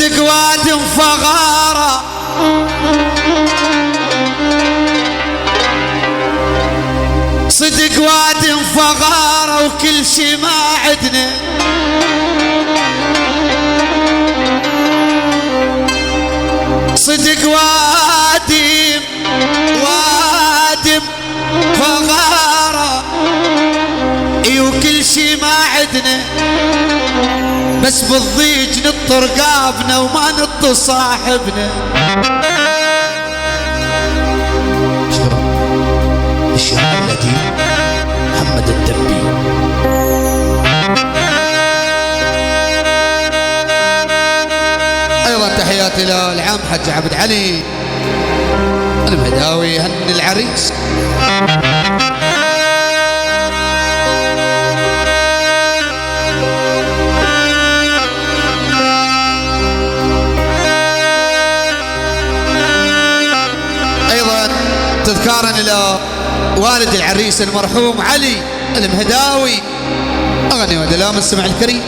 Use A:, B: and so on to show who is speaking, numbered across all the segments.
A: صدق واد فغارة صدق واد فغارة وكل شي ما عدنا صدق وادم فغارة اي وكل شي ما عدنا بس بالضيج نط رقابنا وما نط صاحبنا. شكرا الشاعر القديم محمد الدبي. ايضا تحياتي للعم حج عبد علي المهداوي هن العريس. ايضا تذكارا الى والد العريس المرحوم علي المهداوي. اغني ودلام السمع الكريم.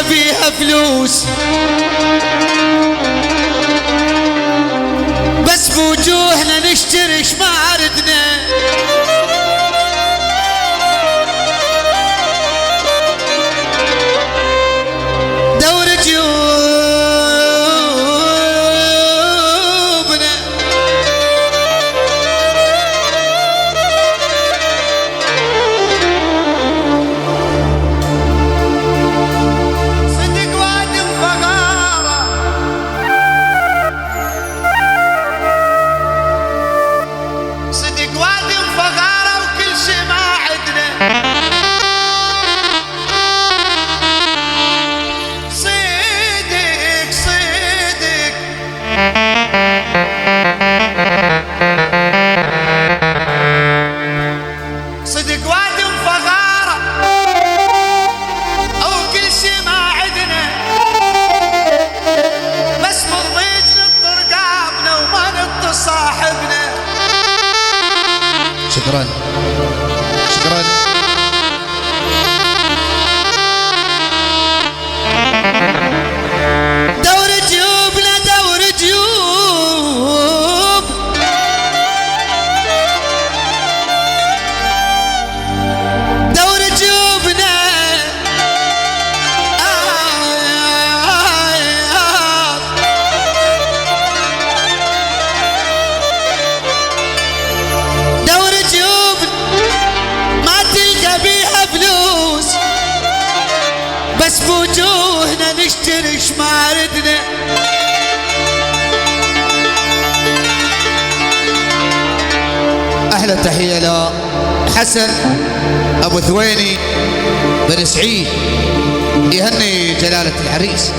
A: فيها فلوس بس بوجوهنا نشتري شماردنا. دور جيوبنا شكرا شكرا. دور جيوبنا دور جيوب دور جيوبنا بس بوجوهنا نشتري شماردنا. احلى تحيه لحسن ابو ثويني بن سعيد يهني جلاله العريس.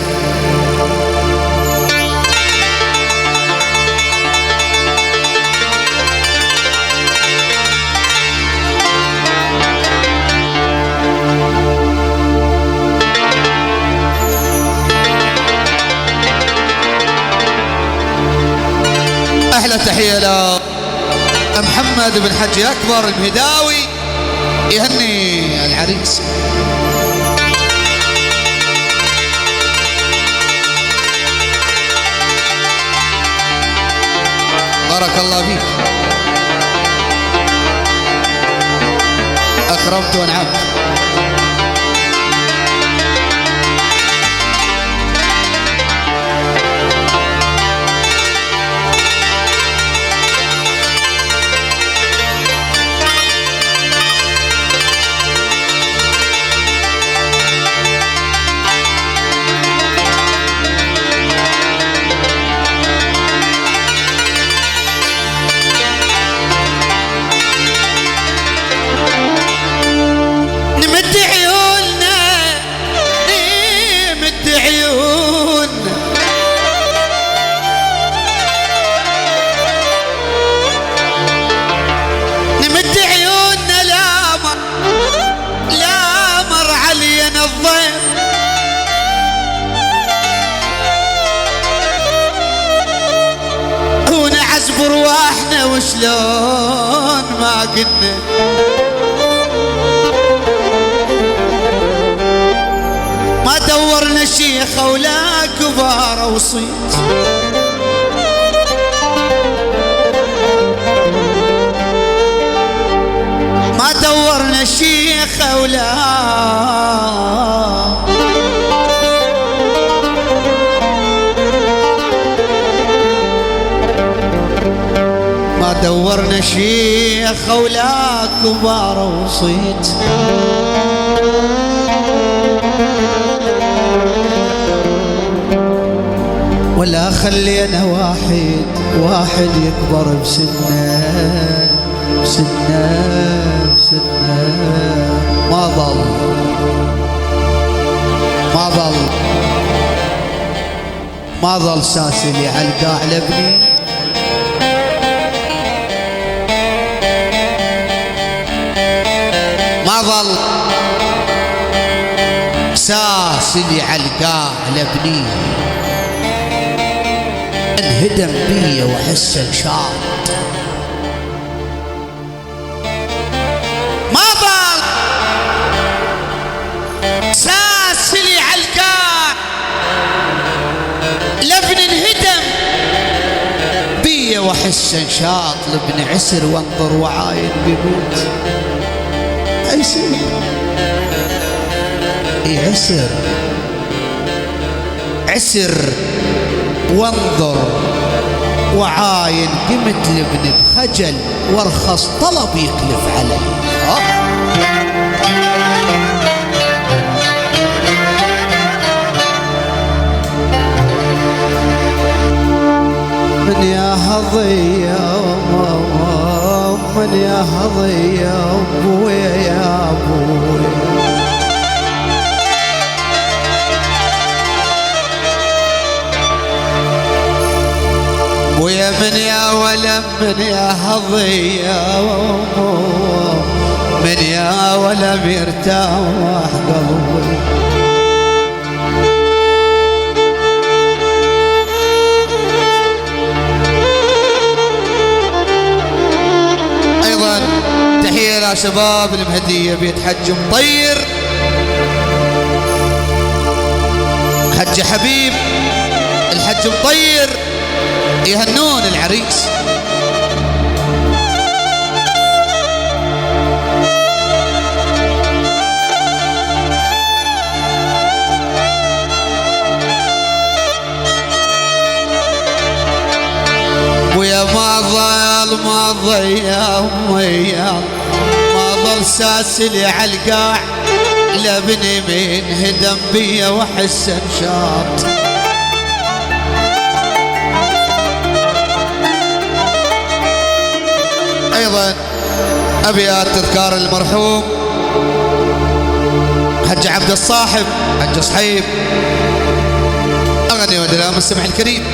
A: احلى تحيه لمحمد بن حج اكبر المهداوي يهني العريس. بارك الله فيك اكرمت وانعمت. عيون نمد عيوننا لا مر علينا الضيف ونعز برواحنا وشلون ما قلنا ما دورنا شيخة ولا كبار وصيت ما دورنا شيخة ولا ما دورنا شيخة ولا كبار وصيت ولا خلينا واحد يكبر بسنه ما ظل ساسلي على القاع لبني ما ظل ساسلي على القاع لبني انهدم بي واحس انشاط ما ظل ساسلي على القاع لبن انهدم بي واحس انشاط لبن عسر وانظر وعاين بيموت عسر وانظر وعاين قمت لابن بخجل وارخص طلب يكلف علي من يا هضية من يا هضية ابويا يا ابويا ويا من يا ولم من يا هضية من يا ولم يرتاح قلبي ايضا تحية لشباب المهدية بيت حج مطير حج حبيب الحج مطير يهنون العريس ويا ما ظل ساسلي على القاع لابني من هدم بيا وحس انشاط ايضا ابيات تذكار المرحوم حج عبد الصاحب حج صحيب اغني ودلام السمع الكريم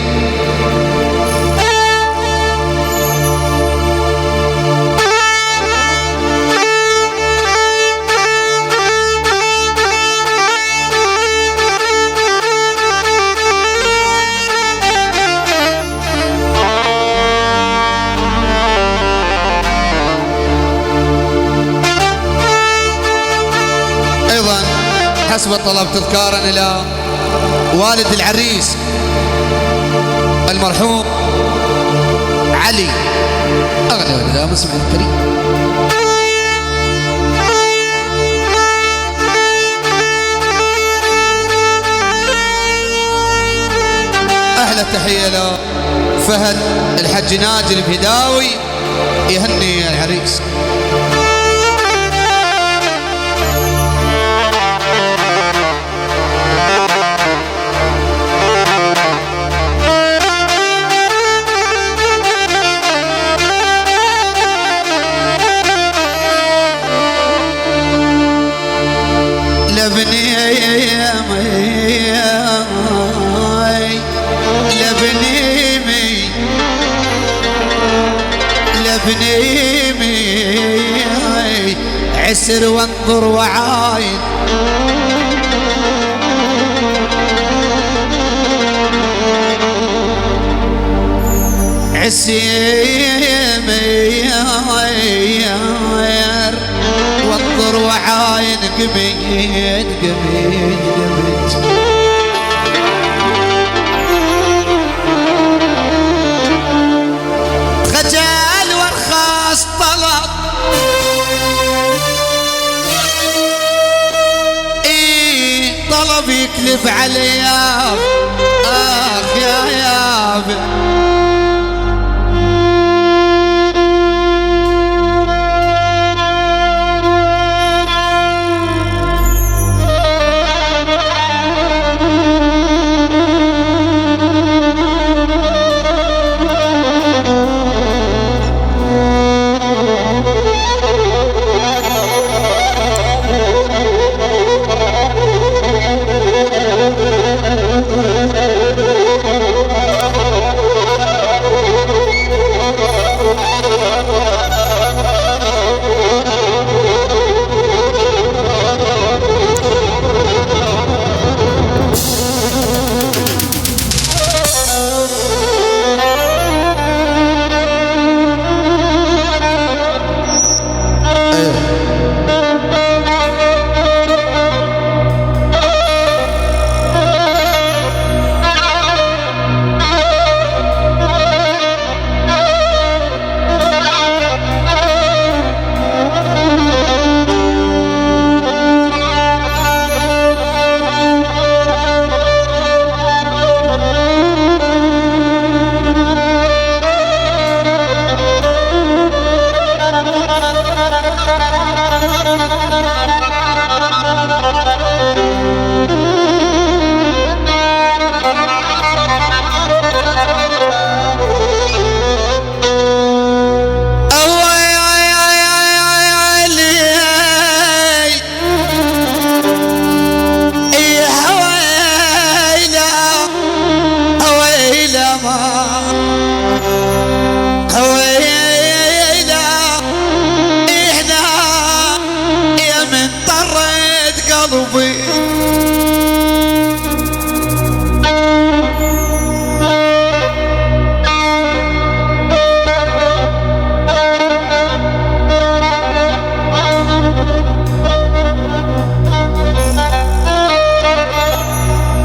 A: حسب الطلب تذكارا الى والد العريس المرحوم علي اغنى ولله مسمع الكريم احلى تحيه له فهد الحج ناجي البهداوي يهني العريس لبني بنيمي عسر وانظر وعاين عسيمي وانظر وعاين قميت خجل وارخص طلب طلب يكلف علي اخ يا يابا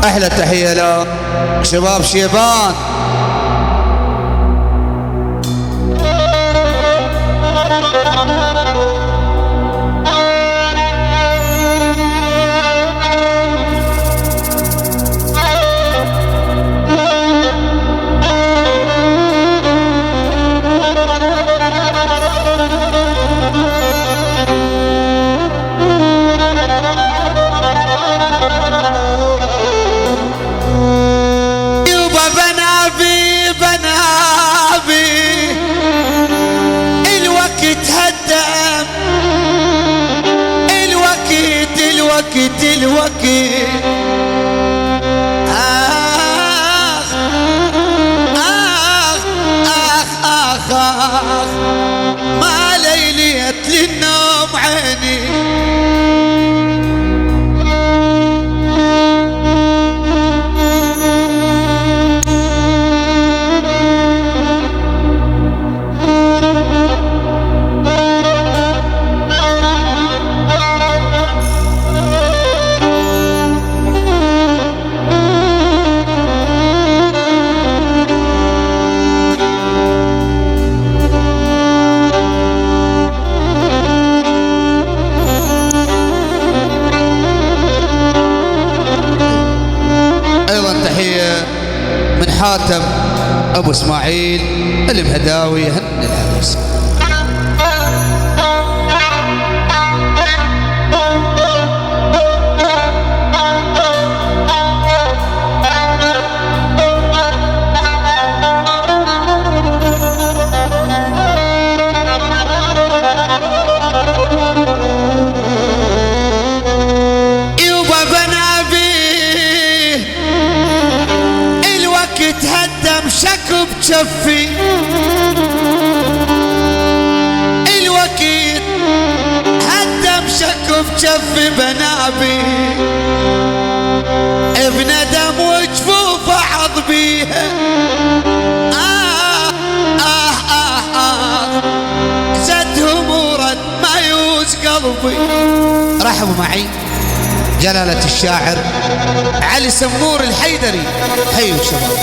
A: أحلى تحية له شباب شيبان. الوقت آخ آخ آخ آخ آخ ما ليليت للنوم عيني حاتم ابو اسماعيل المهداوي هني العريس. شك بجفي وجف بنابي بندم وجفوف عض بيها زد همورا ما يوز قلبي. رحبوا معي جلالة الشاعر علي سمور الحيدري. حيوا شباب.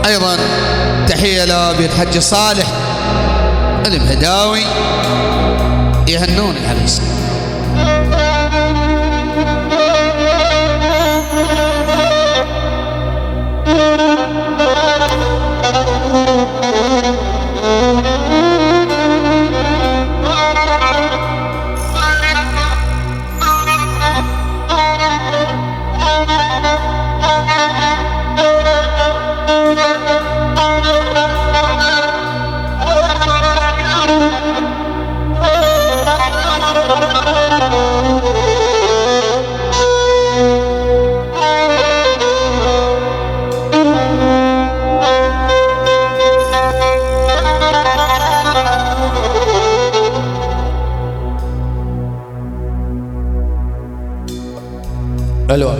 A: أيضا تحية لأبي الحج صالح المهداوي يهنون العريس.
B: حلوة.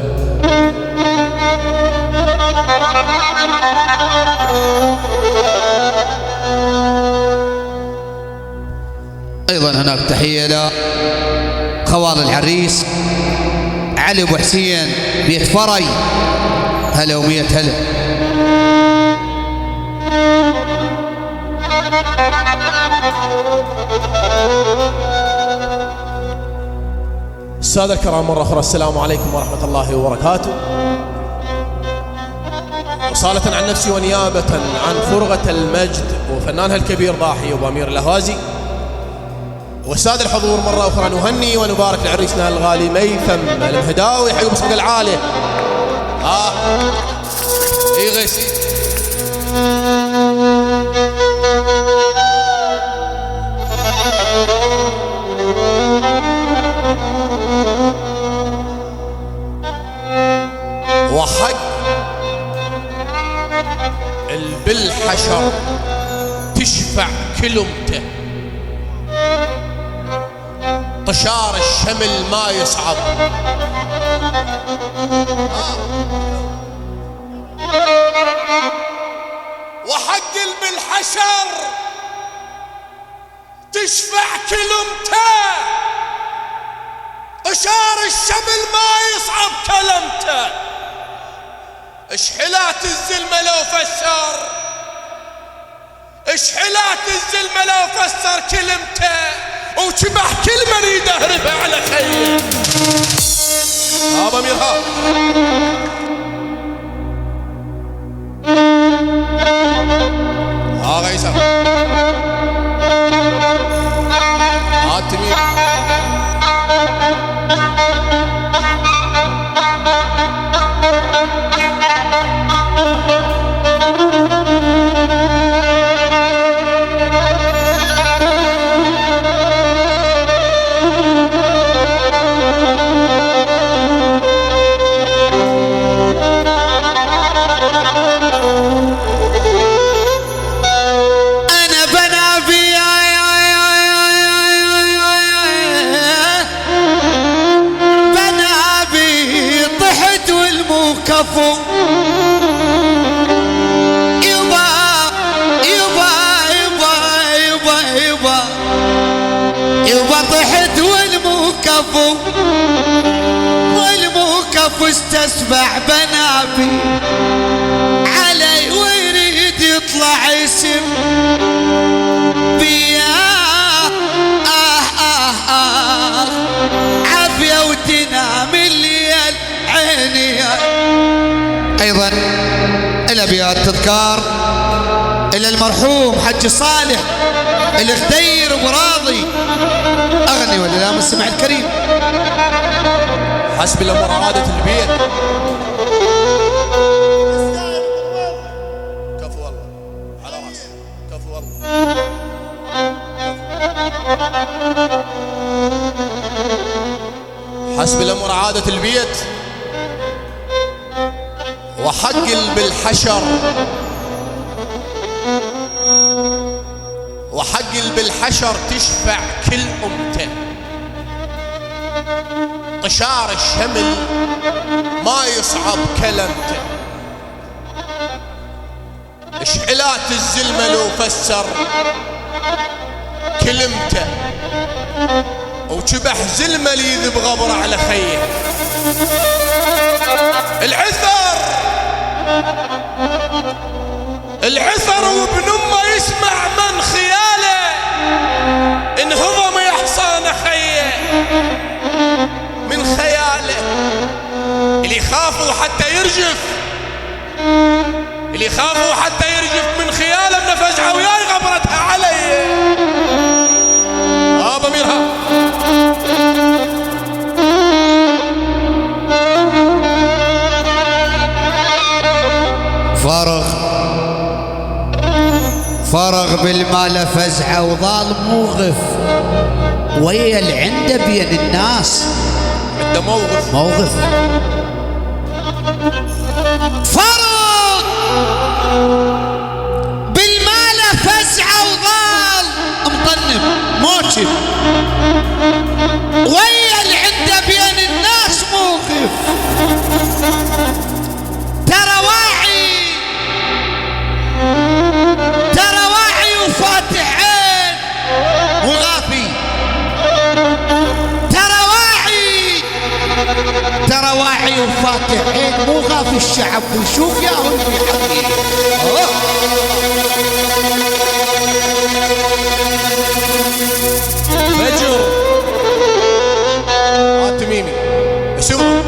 A: أيضا هناك تحية لخوال العريس علي أبو حسين بيت فري. هلا ومية هلا.
B: السادة الكرام مرة أخرى السلام عليكم ورحمة الله وبركاته. وصالة عن نفسي ونيابة عن فرغة المجد وفنانها الكبير ضاحي أبو أمير الأهوازي والسادة الحضور مرة أخرى نهني ونبارك لعريسنا الغالي ميثم المهداوي حيو بصدق العالي. إي غيسي وحق البالحشر تشفع كلمته طشار الشمل ما يصعب. وحق البالحشر تشفع كلمته طشار الشمل ما يصعب كلمته. اشحلات الزلمة لو فسر اشحلات الزلمة لو فسر كلمته وشبح كل من يدهربه على خيه. أبا ميرها غيسر تميم
A: كفو يبا يبا يبا يبا يبا يبا طحت والموكفو والموكفو استسبح بنابي علي ويريد يطلع اسم بيا عافية وتنام الليل عيني. أيضا الأبيات تذكار إلى المرحوم حج صالح الغدير أبو راضي. أغني ولا لا مستمع الكريم؟
B: حسب الأمور عادة البيت. كفو والله على راسي كفو والله. حسب الأمر عادة البيت، وحقل بالحشر، وحقل بالحشر تشفع كل أمته. طشار الشمل ما يصعب كلمته، اشحلات الزلمة لو فسر كلمته، وشبح زلمة ليذب غبر على خيه. العثر وابن امه يسمع من خياله انهضم يحصان خيه من خياله. اللي يخافوا حتى يرجف، اللي يخافوا حتى يرجف من خياله من فزعه وياي غبرتها علي. ضميرها
A: فرغ بالمال فزعه وظال موقف ويا اللي عنده بين الناس،
B: عنده موقف.
A: فرغ بالمال فزعه وظال مطنب موجب ويا اللي عنده بين الناس موقف. ترى واعي وفاتح عين وغافي، ترى واعي وفاتح عين مو غافي الشعب ويشوف ياهو في حقي.
B: فجر تميمي اسمه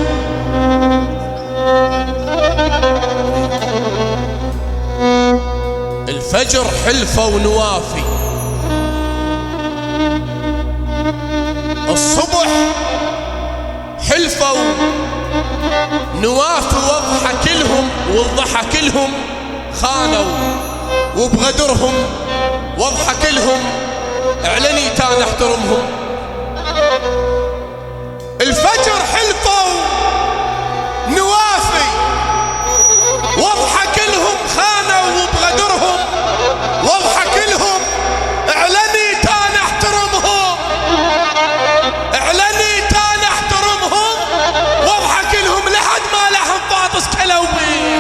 B: الفجر حلفة ونوافي، الصبح حلفة ونوافي واضحك لهم والضحك لهم خانوا، وبغدرهم واضحك لهم اعلني تاني احترمهم. الفجر حلفة ونوافي واضحك لهم خانوا وبغدرهم واضحك لهم اعلني تاني احترمهم، اعلني تاني احترمهم واضحك لهم لحد ما لحم فاطس كلوا بيه.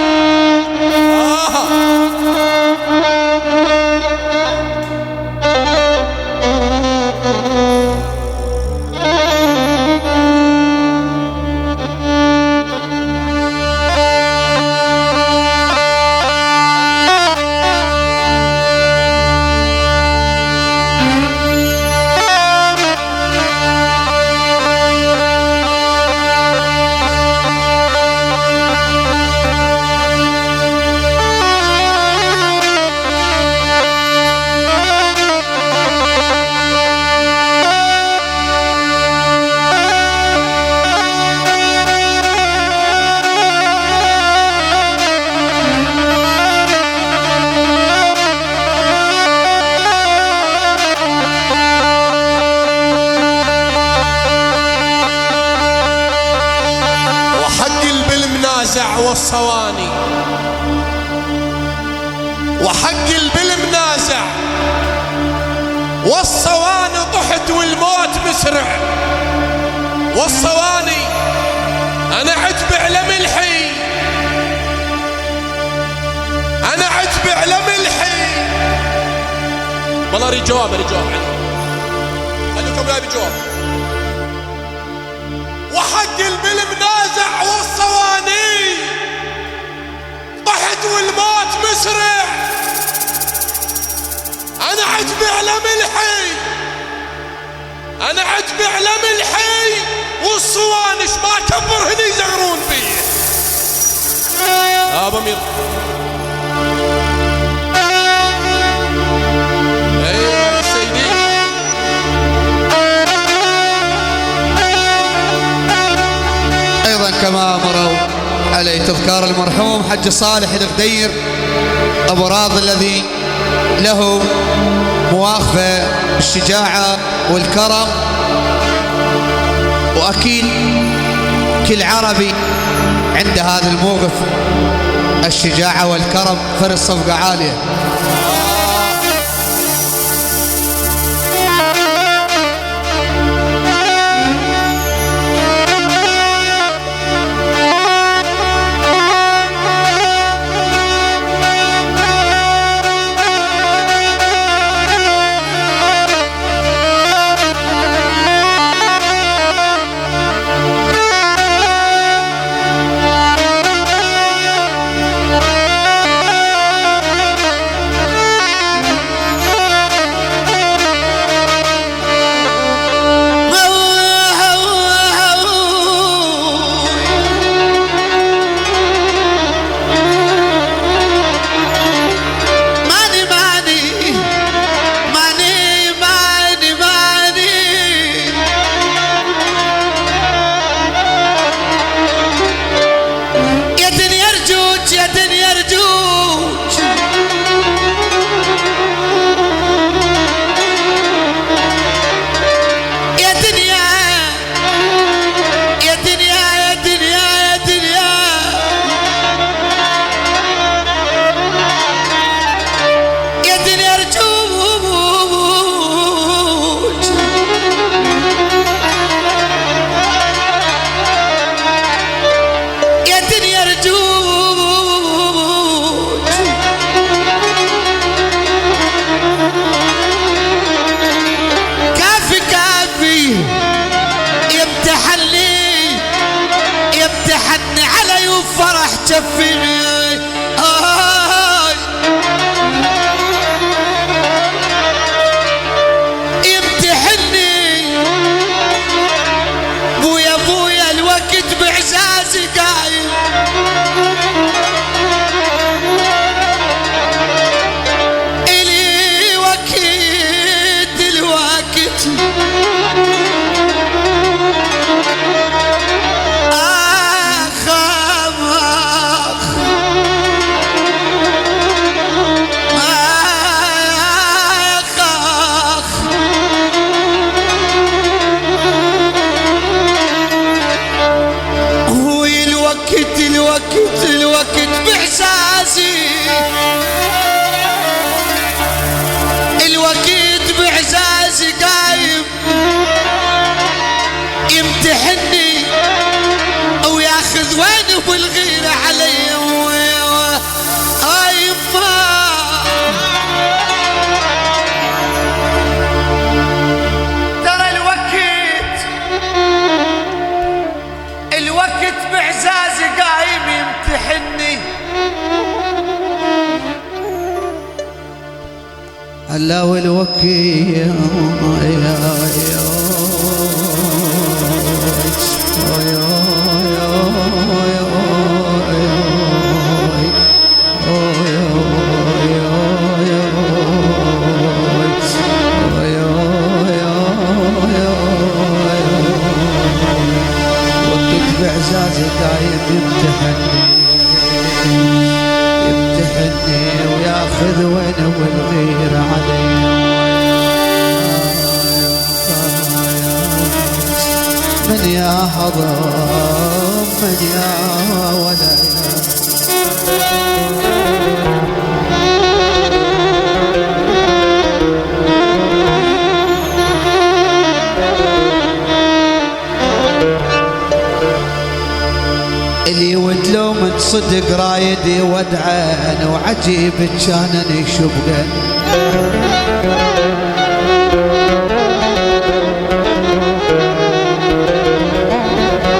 B: والصواني وحقل بالمنازع والصواني طحت والموت مسرع. والصواني انا عتب على ملحي، انا عتب على ملحي. والله اريد جواب عنه، خليكم لا بجواب. وحقل بالمنازع والصواني طحت والموت مسرع. انا عتبي على ملحي، انا عتبي على ملحي والصوانش ما كبر هني يزغرون بيه. يا ضمير اي سيدي.
A: ايضا كما مروا علي تذكار المرحوم حج صالح الغدير ابو راضي الذي له مواقفه بالشجاعه والكرم وأكيد كل عربي عند هذا الموقف الشجاعة والكرم، فرص صفقة عالية. هلا والوكيل وقت بعزازي دايم يمتحني وياخذ وين والغير علي. من يا هضم من يا ولا اللي ودلو من صدق رايدي ودعان وعجيب كانني شبقا.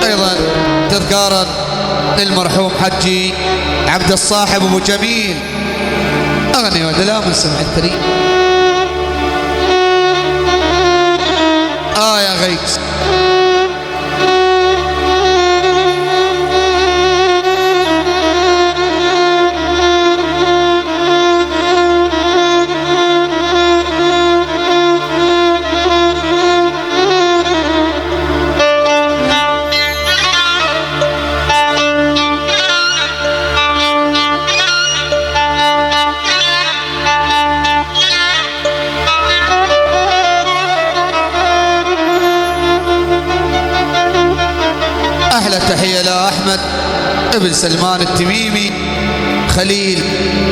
A: ايضا تذكارا للمرحوم حجي عبد الصاحب ابو جميل، اغني ودلا من سمع الكريم. يا غيث أحلى تحية لأحمد ابن سلمان التميمي، خليل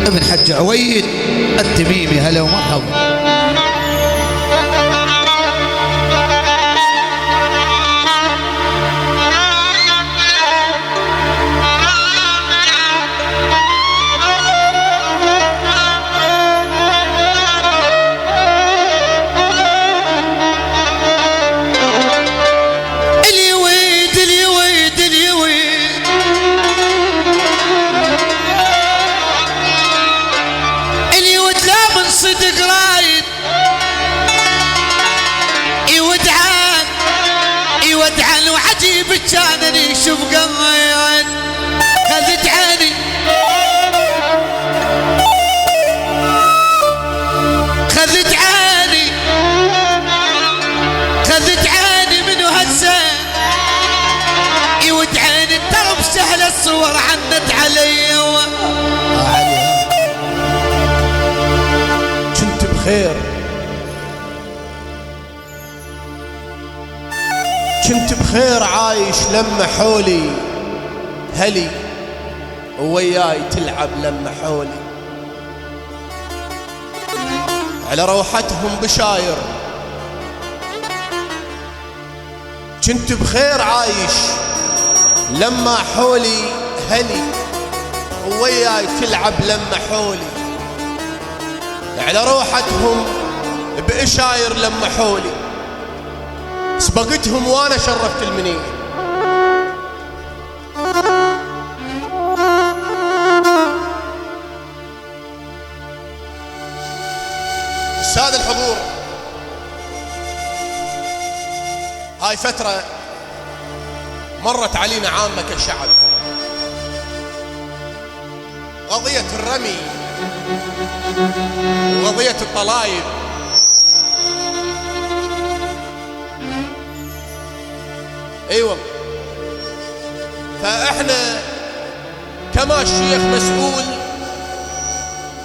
A: ابن حج عويد التميمي، هلا ومرحبا. كانني شوف قمعين خذت عيني خذت عيني خذت عيني منو هسه يود عيني الدرب سهل الصور عنت علي
B: كنت بخير كنت بخير عايش لما حولي هلي وياي تلعب لما حولي على روحتهم بشاير. كنت بخير عايش لما حولي هلي وياي تلعب لما حولي على روحتهم بشاير لما حولي سبقتهم وانا شرفت المنيه. السادة الحضور، هاي فترة مرت علينا عامة كشعب، قضية الرمي وقضية الطلايب ايوه. فاحنا كما الشيخ مسؤول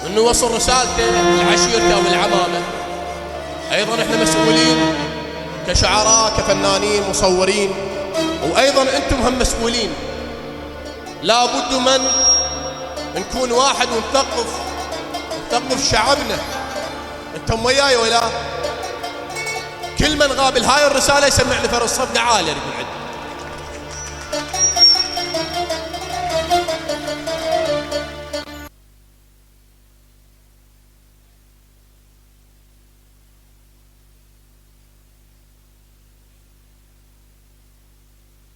B: انه يوصل رسالته لعشيرته والعمامه، ايضا احنا مسؤولين كشعراء كفنانين مصورين، وايضا انتم هم مسؤولين. لابد من نكون واحد ونثقف شعبنا. انتم وياي ولا؟ كل من قابل هاي الرسالة يسمع لي فرص صفقة عالية يقول عندي.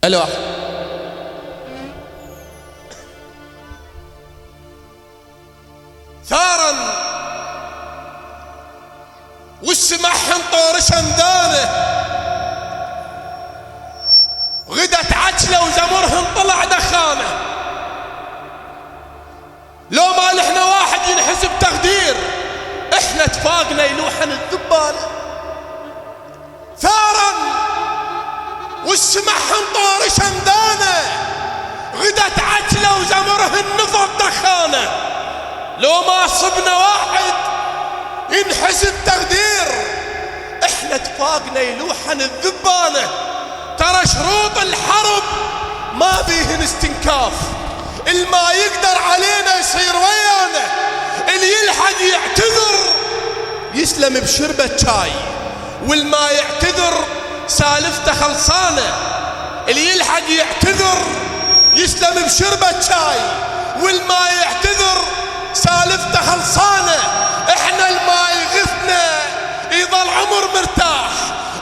B: الو ثارا والسمحن طور شندانه غدت عجله وزمرهن طلع دخانه. لو ما لحنا واحد ينحسب تقدير احنا اتفاقنا يلوحن الذبانه. ثارا والسمحن طور شندانه غدت عجله وزمرهن نفض دخانه. لو ما صبنا واحد ينحسب تقدير احنا اتفاقنا يلوحن الذبانه. ترى شروط الحرب ما بيهن استنكاف، الما يقدر علينا يصير ويانا، اللي يلحق يعتذر يسلم بشربة شاي، والما يعتذر سالفته خلصانه. اللي يلحق يعتذر يسلم بشربة شاي، والما يعتذر سالفته خلصانه. احنا الما يغثنا يظل عمر مرتاح،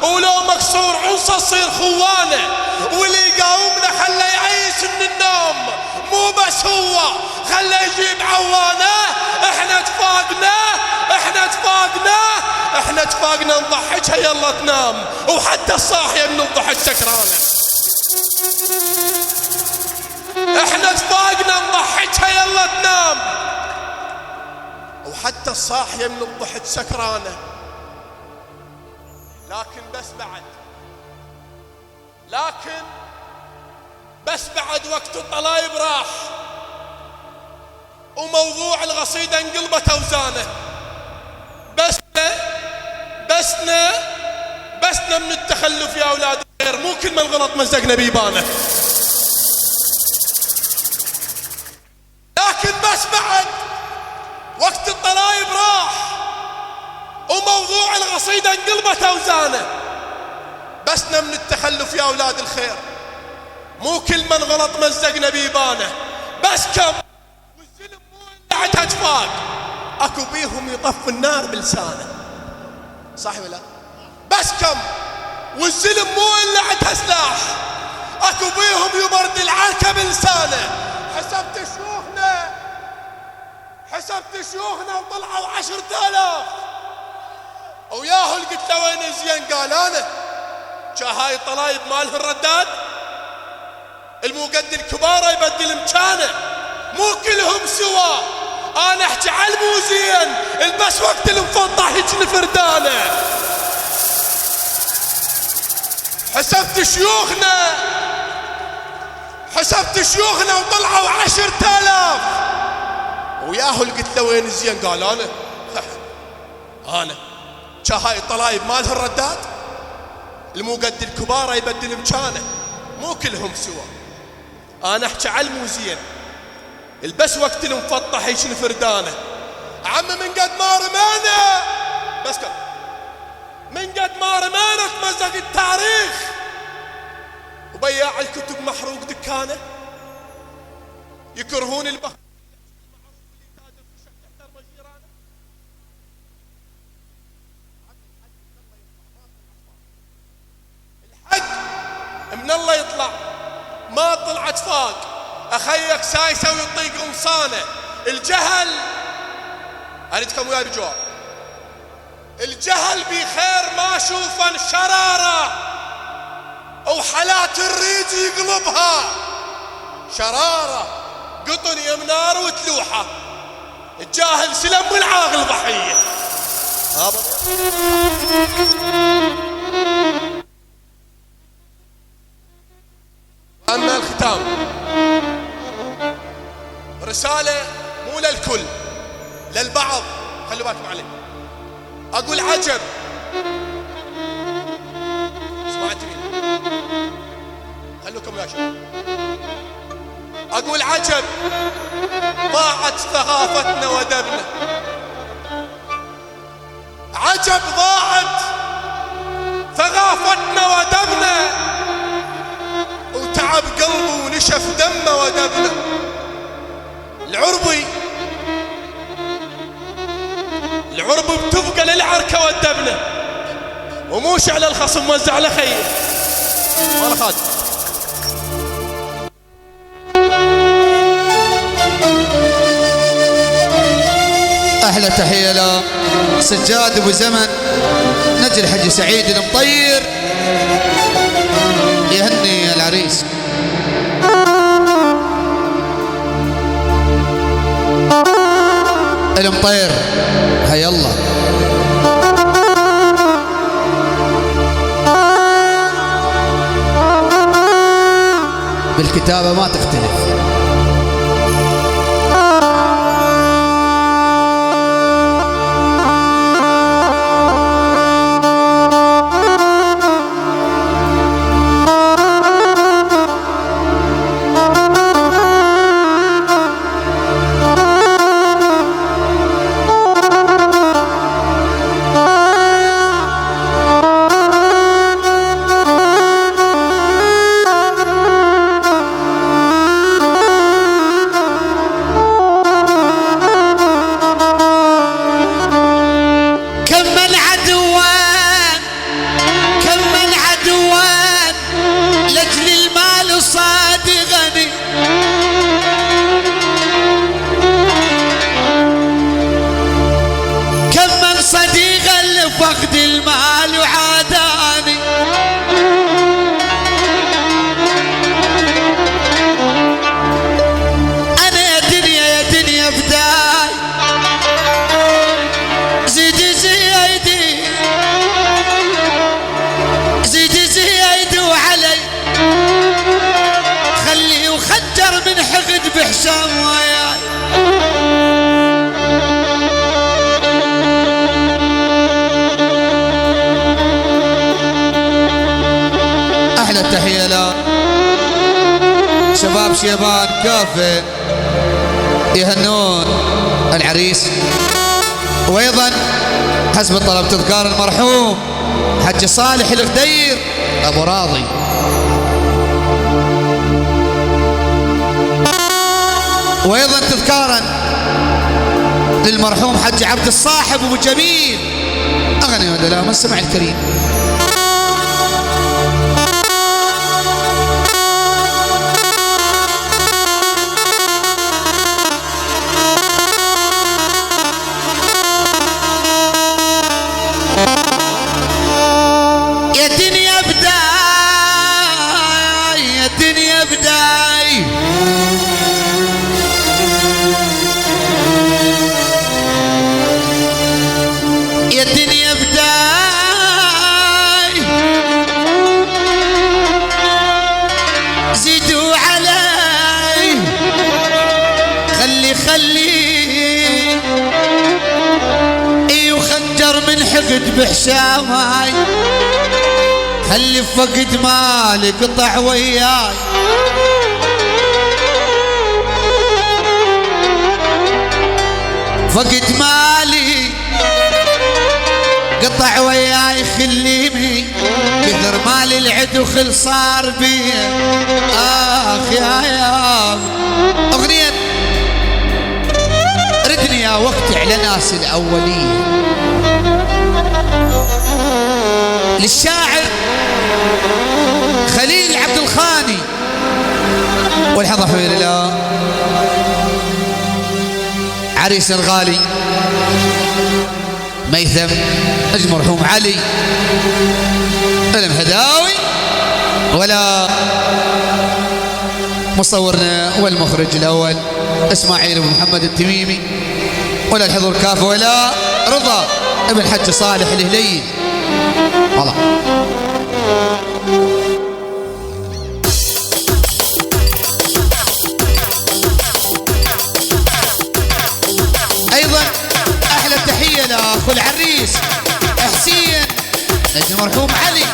B: ولو مكسور عنصه تصير خوانه، واللي يقاومنا خله يعيش من النوم، مو بس هو خله يجيب عوانه. احنا اتفاقنا نضحكها يلا تنام، وحتى الصاحيه من الضحك سكرانه. احنا اتفاقنا نضحكها يلا تنام، وحتى الصاحيه من الضحك سكرانه. لكن بس بعد وقت الطلايب راح، وموضوع القصيدة انقلبت أوزانه. بسنا من التخلف يا أولاد الخير، مو كل من غلط مزقنا بيبانه. يا أولاد الخير، مو كل من غلط مزقنا بيبانه، بس كم والظلم مو اللي عدها تفاق، اكو بيهم يطف النار بلسانه. صح ولا؟ بس كم والظلم مو اللي عدها سلاح، اكو بيهم يبرد العركه بلسانه. حسبت شيوخنا وطلعوا 10,000 وياهو قلت له وين الزين؟ قال انا هاي الطلايب مالها الرداد، المقد الكبار يبدل مكانه، مو كلهم سوا. انا احكي على الموزين البس وقت المفضح يجن فردانه. حسبت شيوخنا وطلعوا 10,000 وياهو قلت له وين الزين؟ قال انا هاي الطلايب مالها الرداد، المقد الكبار يبدل مكانه، مو كلهم سوا. انا احكي على الموزين البس وقت المفضح يشن فردانه. عم من قد ما رمانا، بس كم من قد ما رمانا تمزق التاريخ، وبياع الكتب محروق دكانه، يكرهون البخت من الله يطلع، ما طلعت فاق. اخيك سايسه ويطيق قمصانه. الجهل اريدكم وياي بجواب. الجهل بخير ما شوفن شراره، وحالات الريد يقلبها شراره، قطن يمنار وتلوحه. الجاهل سلم والعاقل ضحيه. أما الختام رسالة مو للكل، للبعض. خلوا بالكم علي. أقول عجب، سمعتني؟ خلوكم يا شباب. أقول عجب، ضاعت ثقافتنا ودبنا. عجب ضاعت ثقافتنا ودبنا، وتعب قلبه ونشف دمه ودبنا. العرب بتبقى للعركة والدبنة، ومو شعل الخصم موزع له خيه. وانا خادم.
A: احلى تحية لسجاد ابو زمن، نجي الحج سعيد المطير يهني العريس. المطير حي الله. بالكتابة ما تختلف.
C: فقد المال وعاداني، أنا يا دنيا بداي زيدي زيدي وعلي، خلي وخجر من حقد بحشام وياي.
A: أحلى تحية له شباب شيبان كافة يهنون العريس، وأيضا حسب طلب تذكار المرحوم حج صالح الغدير أبو راضي. وايضا تذكارا للمرحوم حج عبد الصاحب ابو جميل. اغني ولا لا؟ ما السمع الكريم.
C: يا دنيا بداي يا دنيا بداي يا دنيا بداي زيدوا علي خلي اي وخنجر من حقد بحشاماي خلي فقد مالي قطع وياي فقد مالي قطع وياي خليني كثر مالي العدو خل صار بي اخ يا اغنية ردني يا وقت على ناس الاولين للشاعر خليل عبد الخاني والحظ حبيب الله عريس الغالي ميثم نجم مرحوم علي المهداوي ولا مصورنا والمخرج الاول اسماعيل بن محمد التميمي ولا الحضور كافه ولا رضا ابن حج صالح الهليل والله. ايضا احلى تحيه لاخو العريس حسين نجم مرحوم علي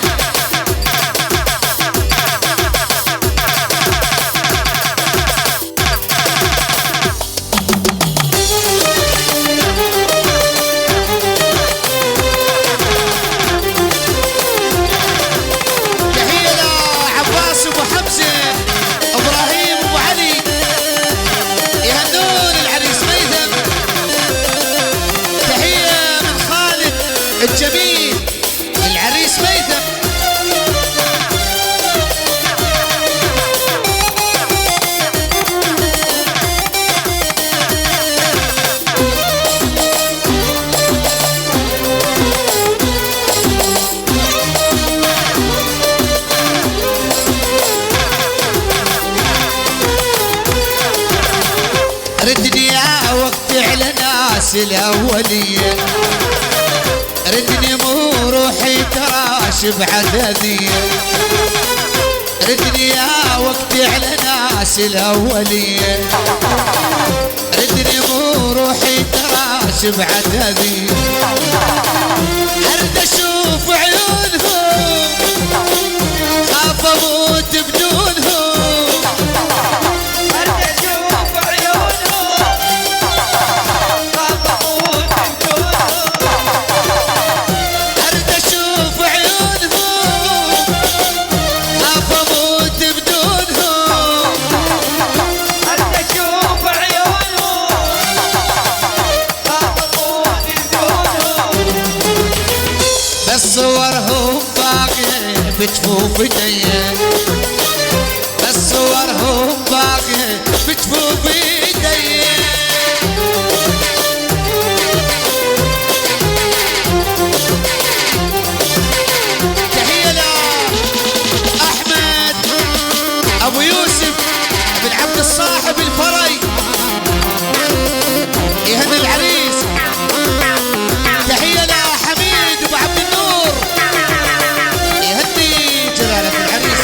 C: الجميل العريس ميثم. ردني يا وقت على ناس الاوليه ردني مو روحي تراش بعددية ردني يا وقتي على ناس الأولية ردني مو روحي تراش بعددية أرد أشوف عيونهم خاف أموت بدونهم أرد أشوف عيونهم خاف أموت صورهم باقية بجفوف ايديا بس صورهم باقية بجفوف ايديا تحية لأحمد أبو يوسف بن عبد الصاحب الفري يهني العريس. تحية لحميد أبو عبد النور يهني جلالة العريس.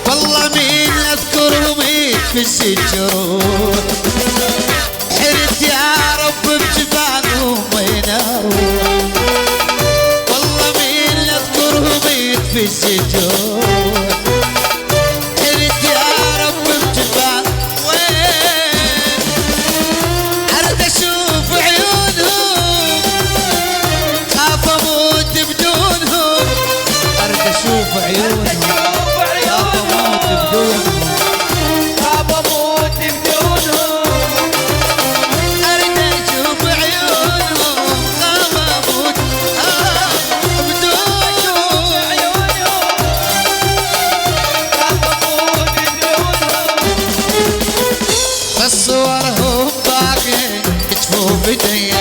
C: والله مين أذكر ومين في السجون حرت يا رب بجبانهم وين اروح والله مين اذكرهم في السجون حرت يا
A: اريد اشوف عيونهم خاف اموت بدونهم
D: خاف اموت بدونهم
A: اريد اشوف عيونهم خاف اموت بدونهم
D: خاف اموت بدونهم
A: بس صورهم باقي بجفوف ايدي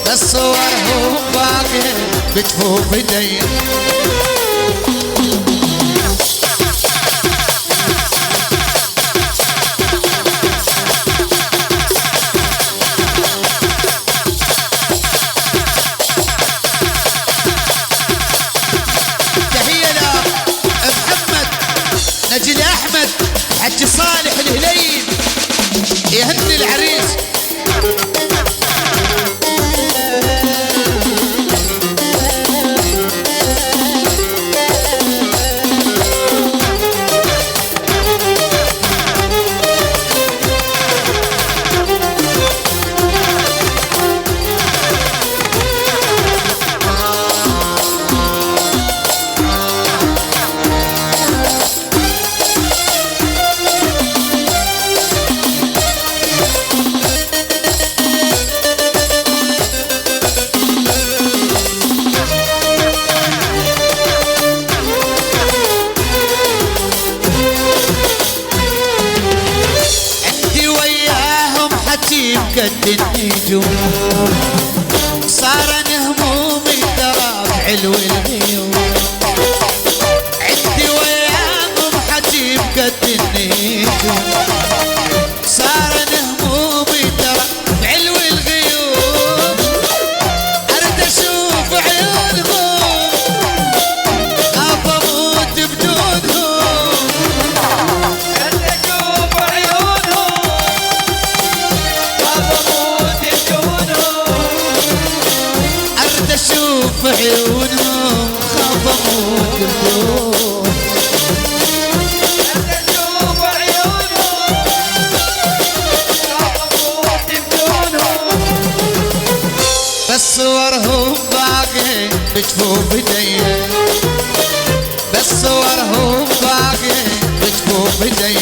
A: بس صورهم باقي بجفوف ايدي تحية لمحمد نجل احمد حج صالح الهليل يهني العريس قد النجوم صار همومي ترى بعلو الغيوم عندي وياهم حجيب قد النجوم صار همومي ترى بعلو الغيوم اريد اشوف عيونهم خاف اموت بدونهم
D: اريد اشوف عيونهم خاف اموت بدونهم
A: اريد اشوف عيونهم خاف اموت بدونهم
D: اريد اشوف عيونهم خاف اموت بدونهم
A: بس صورهم باقي بجفوف ايدي بس صورهم باقي بجفوف ايدي